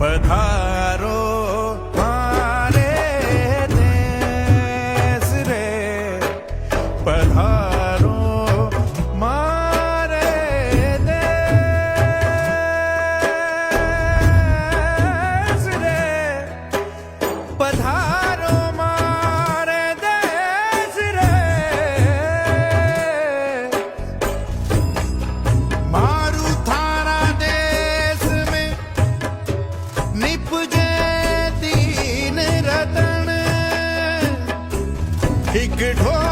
पधारो मारे देश रे, पधारो मारे देश रे, पधारो मारे देश रे। मारू थारा देश में निपजे दीन रतन, एक ढोल